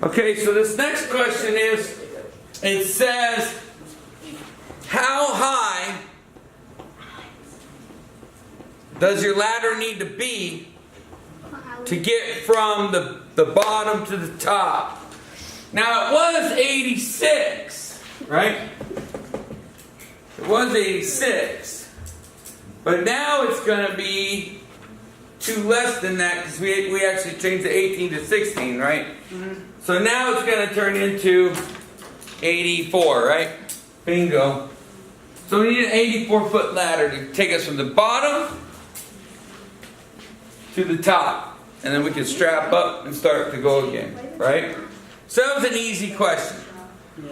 Okay, so this next question is, it says, how high does your ladder need to be to get from the bottom to the top? Now it was 86, right? It was 86. But now it's going to be 2 less than that because we actually changed the 18 to 16, right? Mm-hmm. So now it's going to turn into 84, right? Bingo. So we need an 84-foot ladder to take us from the bottom to the top. And then we can strap up and start to go again, right? So that was an easy question.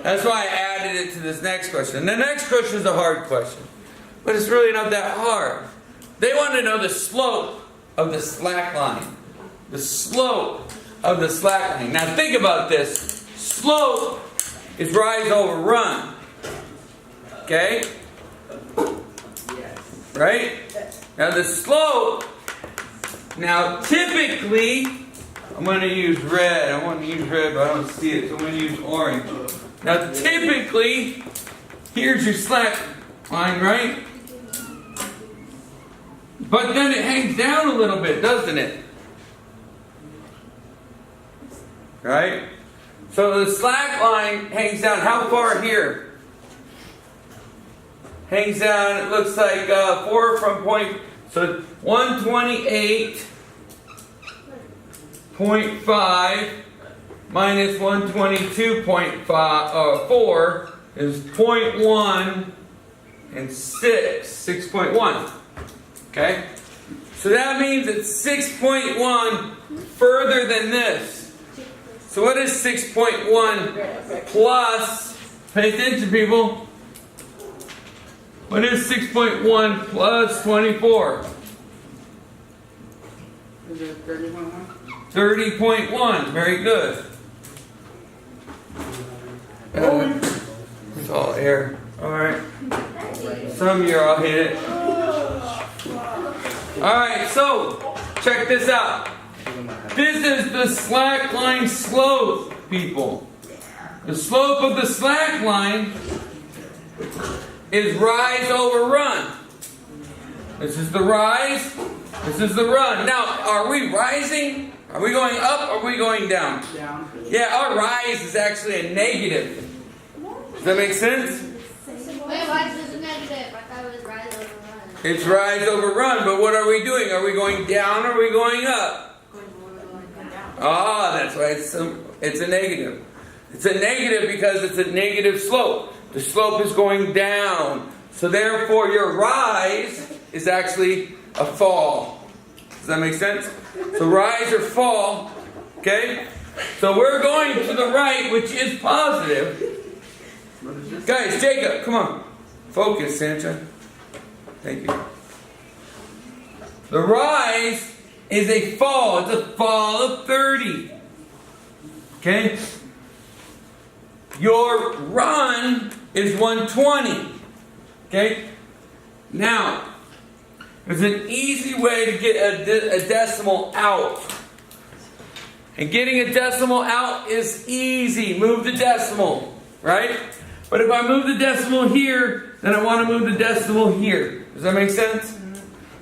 That's why I added it to this next question. The next question is a hard question. But it's really not that hard. They want to know the slope of the slack line. The slope of the slack line. Now think about this. Slope is rise over run. Okay? Right? Now the slope, now typically, I'm going to use red. I want to use red, but I don't see it, so I'm going to use orange. Now typically, here's your slack line, right? But then it hangs down a little bit, doesn't it? Right? So the slack line hangs down. How far here? Hangs down, it looks like 4 from point, so 128.5 minus 122.4 is 0.1 and 6.1. Okay? So that means it's 6.1 further than this. So what is 6.1 plus, pay attention people, what is 6.1 plus 24? Is it 30.1? 30.1. Very good. It's all air. Alright. Some year I'll hit it. Alright, so check this out. This is the slack line slope, people. The slope of the slack line is rise over run. This is the rise. This is the run. Now, are we rising? Are we going up or are we going down? Down. Yeah, our rise is actually a negative. Does that make sense? Wait, why is this a negative? I thought it was rise over run. It's rise over run, but what are we doing? Are we going down or are we going up? Ah, that's why it's a negative. It's a negative because it's a negative slope. The slope is going down. So therefore your rise is actually a fall. Does that make sense? So rise or fall. Okay? So we're going to the right, which is positive. Guys, Jacob, come on. Focus, Santa. Thank you. The rise is a fall. It's a fall of 30. Okay? Your run is 120. Okay? Now, there's an easy way to get a decimal out. And getting a decimal out is easy. Move the decimal, right? But if I move the decimal here, then I want to move the decimal here. Does that make sense?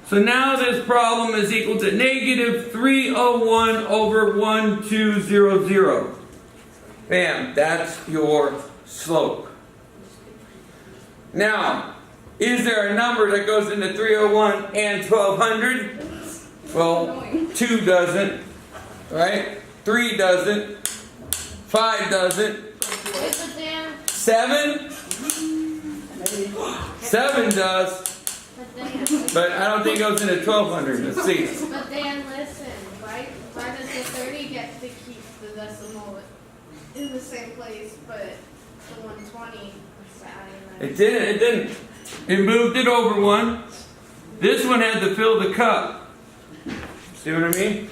So now this problem is equal to negative 301 over 1200. Bam, that's your slope. Now, is there a number that goes into 301 and 1200? Well, 2 doesn't, right? 3 doesn't. 5 doesn't. Wait, but Dan. 7? 7 does. But I don't think it goes into 1200. Let's see. But Dan, listen. Why does the 30 get to keep the decimal in the same place, but the 120 is adding that? It didn't. It moved it over 1. This one had to fill the cup. See what I mean?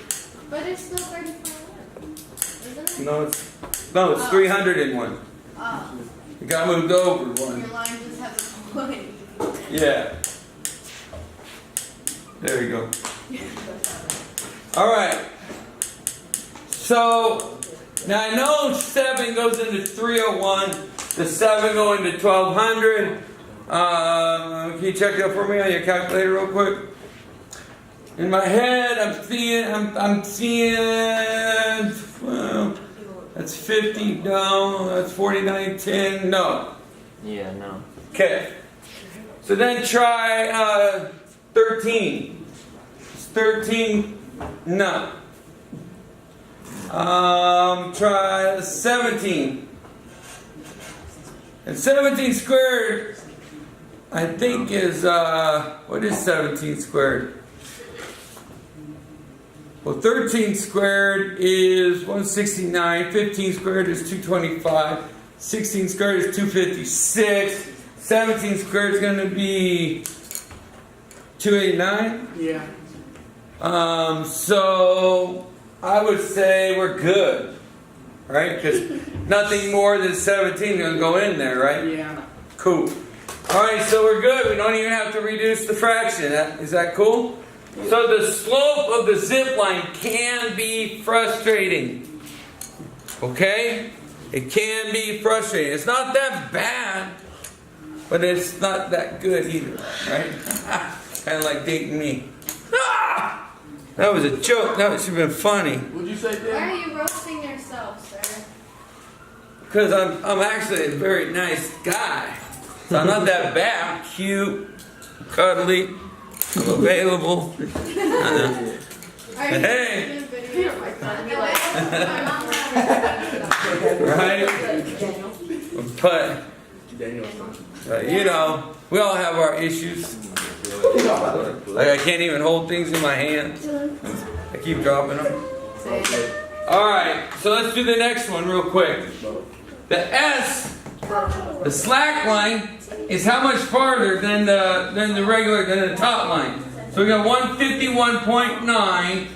But it's still 30.1, isn't it? No, it's 301. Oh, It got moved over 1. your line just has a point. Yeah. There you go. All right. So Now I know 7 goes into 301, the 7 go into 1200. Can you check that for me on your calculator real quick? In my head, I'm seeing, well, that's 50, no, that's 49, 10, no. Yeah, no. Okay. So then try 13. It's 13, no. Try 17. And 17 squared, I think is, what is 17 squared? Well, 13 squared is 169, 15 squared is 225, 16 squared is 256, 17 squared is going to be 289. Yeah. So I would say we're good, right? Because nothing more than 17 is going to go in there, right? Yeah. Cool. All right, so we're good. We don't even have to reduce the fraction. Is that cool? So the slope of the zip line can be frustrating. Okay? It can be frustrating. It's not that bad, but it's not that good either, right? Kind of like dating me. Ah! That was a joke. That should have been funny. What'd you say, Why Dan? are you roasting yourself, sir? Because I'm actually a very nice guy. So I'm not that bad. I'm cute, cuddly, I'm available. I know. Are you Hey. making a video? Right? But, you know, we all have our issues. Like I can't even hold things in my hand. I keep dropping them. Alright, so let's do the next one real quick. The S, the slack line, is how much farther than the regular, than the top line. So we got 151.9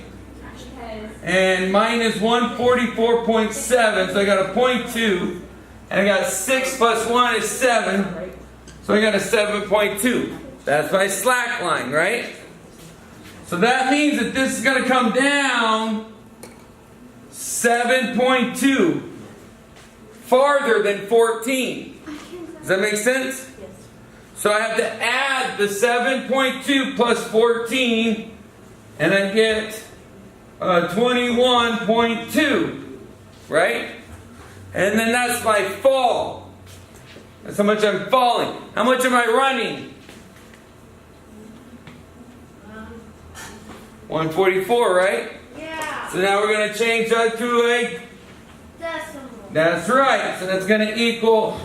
and minus 144.7, so I got a 0.2, and I got 6 plus 1 is 7, so I got a 7.2. That's my slack line, right? So that means that this is going to come down 7.2 farther than 14. Does that make sense? So I have to add the 7.2 plus 14, and I get 21.2, right? And then that's my fall. That's how much I'm falling. How much am I running? 144, right? Yeah. So now we're going to change that to a... Decimal. That's right. So that's going to equal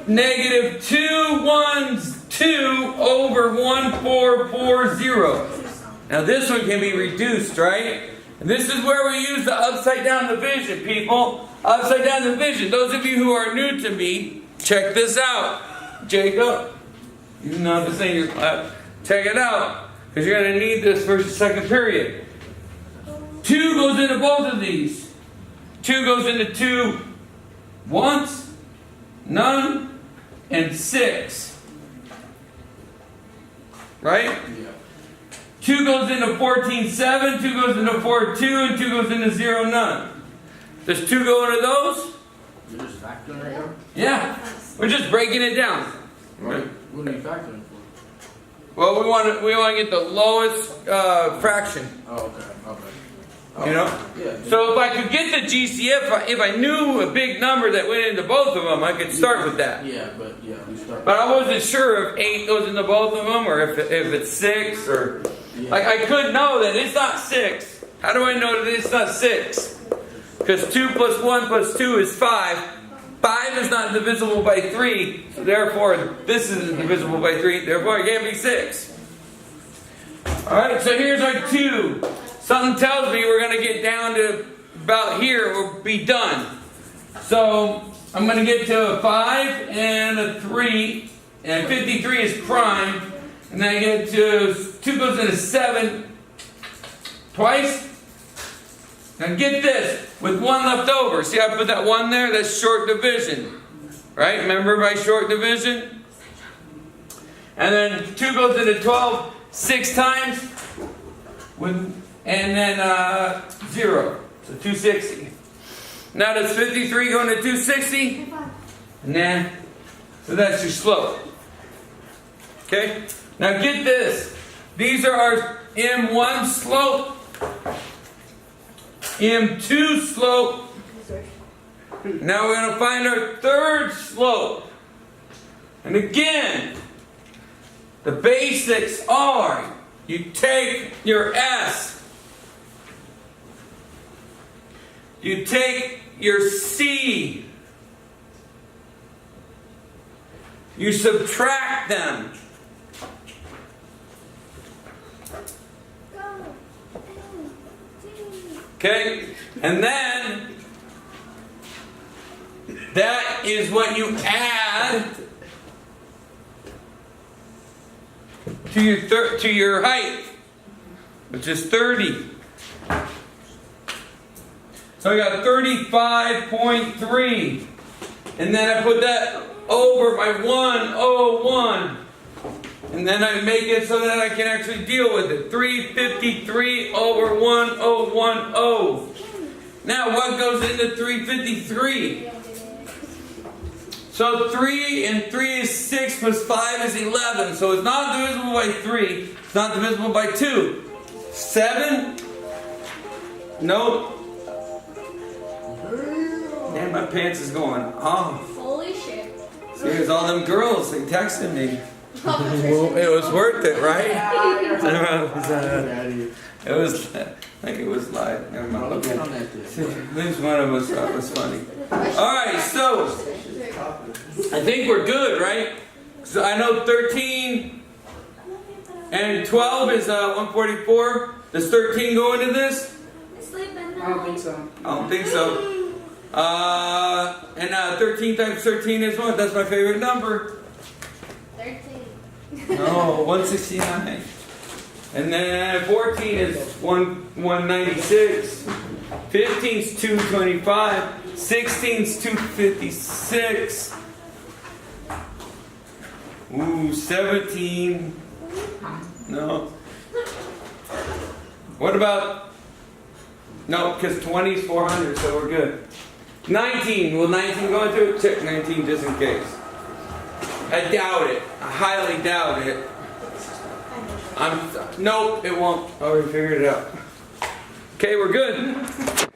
negative 212 over 1440. Now this one can be reduced, right? And this is where we use the upside down division, people. Upside down division. Those of you who are new to me, check this out. Jacob, you know this ain't your class. Check it out. Because you're going to need this for the second period. 2 goes into both of these. 2 goes into 2 once, none, and 6. Right? Yeah. 2 goes into 14, 7, 2 goes into 4, 2, and 2 goes into 0, none. Does 2 go into those? You're just factoring right here? Yeah. We're just breaking it down. Right. What are you factoring for? Well, we want to get the lowest fraction. Oh, okay. Okay. Oh, You know? Yeah. So if I could get the GCF, if I knew a big number that went into both of them, I could start with that. Yeah, but yeah, we start. But I wasn't sure if 8 goes into both of them, or if it's 6, or... Yeah. Like, I could know that it's not 6. How do I know that it's not 6? Because 2 plus 1 plus 2 is 5. 5 is not divisible by 3, so therefore this isn't divisible by 3, therefore it can't be 6. Alright, so here's our 2. Something tells me we're going to get down to about here, we'll be done. So I'm going to get to a 5 and a 3, and 53 is prime, and then I get to 2 goes into 7 twice. Now get this, with 1 left over. See how I put that 1 there? That's short division. Right? Remember my short division? And then 2 goes into 12 6 times. And then 0. So 260. Now does 53 go into 260? Nah. So that's your slope. Okay? Now get this. These are our M1 slope, M2 slope. Now we're going to find our third slope. And again, the basics are you take your S, you take your C, you subtract them. Okay? And then that is what you add to your height, which is 30. So I got 35.3. And then I put that over my 101. And then I make it so that I can actually deal with it. 353 over 1010. Now what goes into 353? So 3 and 3 is 6 plus 5 is 11. So it's not divisible by 3. It's not divisible by 2. 7? Nope. Man, my pants is going off. Holy shit. Here's all them girls, they texted me. Well, it was worth it, right? It was, I think it was live. Never mind. Look Okay. on that thing. At least one of us thought it was funny. Alright, so I think we're good, right? So I know 13 and 12 is 144. Does 13 go into this? I don't think so. I don't think so. And 13 times 13 is what? That's my favorite number. 13. No, 169. And then 14 is 196. 15 is 225. 16 is 256. Ooh, 17. No. What about? No, because 20 is 400, so we're good. 19. Will 19 go into it? Check 19 just in case. I doubt it. I highly doubt it. Nope, it won't. I already figured it out. Okay, we're good.